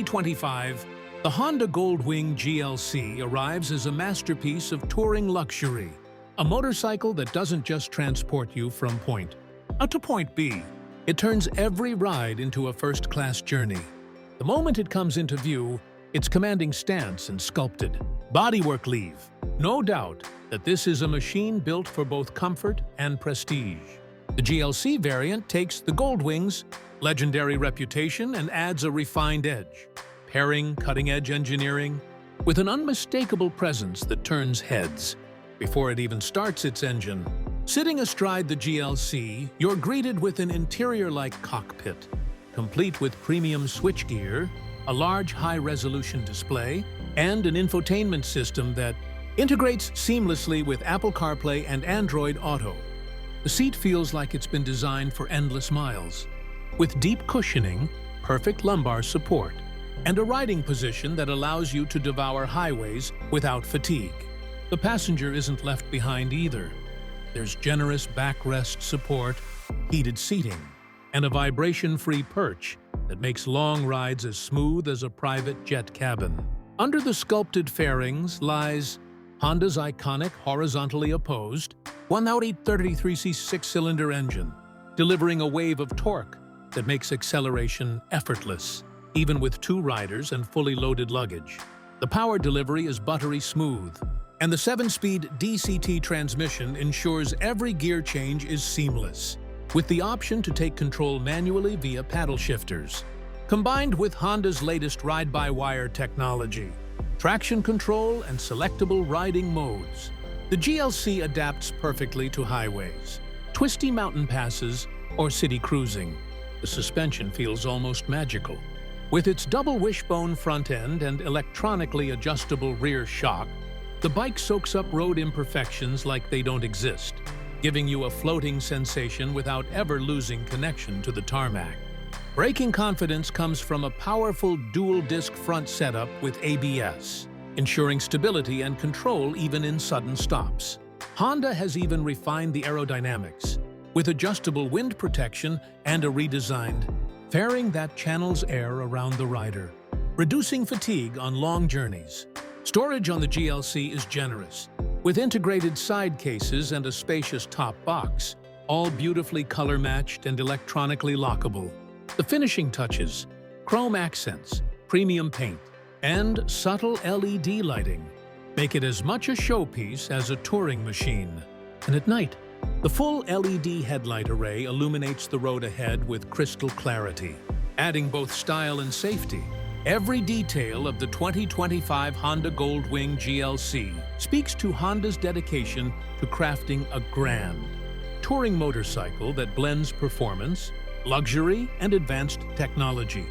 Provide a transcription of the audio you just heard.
2025, the Honda Gold Wing GLC arrives as a masterpiece of touring luxury, a motorcycle that doesn't just transport you from point A to point B. It turns every ride into a first-class journey. The moment it comes into view, its commanding stance and sculpted bodywork leave no doubt that this is a machine built for both comfort and prestige. The GLC variant takes the Gold Wing's legendary reputation and adds a refined edge, pairing cutting-edge engineering with an unmistakable presence that turns heads before it even starts its engine. Sitting astride the GLC, you're greeted with an interior-like cockpit, complete with premium switchgear, a large high-resolution display, and an infotainment system that integrates seamlessly with Apple CarPlay and Android Auto. The seat feels like it's been designed for endless miles, with deep cushioning, perfect lumbar support, and a riding position that allows you to devour highways without fatigue. The passenger isn't left behind either. There's generous backrest support, heated seating, and a vibration-free perch that makes long rides as smooth as a private jet cabin. Under the sculpted fairings lies Honda's iconic horizontally opposed 1.833cc six-cylinder engine, delivering a wave of torque that makes acceleration effortless, even with two riders and fully loaded luggage. The power delivery is buttery smooth, and the 7-speed DCT transmission ensures every gear change is seamless, with the option to take control manually via paddle shifters. Combined with Honda's latest ride-by-wire technology, traction control, and selectable riding modes, the GLC adapts perfectly to highways, twisty mountain passes, or city cruising. The suspension feels almost magical. With its double wishbone front end and electronically adjustable rear shock, the bike soaks up road imperfections like they don't exist, giving you a floating sensation without ever losing connection to the tarmac. Braking confidence comes from a powerful dual-disc front setup with ABS, ensuring stability and control even in sudden stops. Honda has even refined the aerodynamics, with adjustable wind protection and a redesigned fairing that channels air around the rider, reducing fatigue on long journeys. Storage on the GLC is generous, with integrated side cases and a spacious top box, all beautifully color-matched and electronically lockable. The finishing touches, chrome accents, premium paint, and subtle LED lighting make it as much a showpiece as a touring machine. And at night, the full LED headlight array illuminates the road ahead with crystal clarity, adding both style and safety. Every detail of the 2025 Honda Gold Wing GLC speaks to Honda's dedication to crafting a grand touring motorcycle that blends performance, luxury, and advanced technology.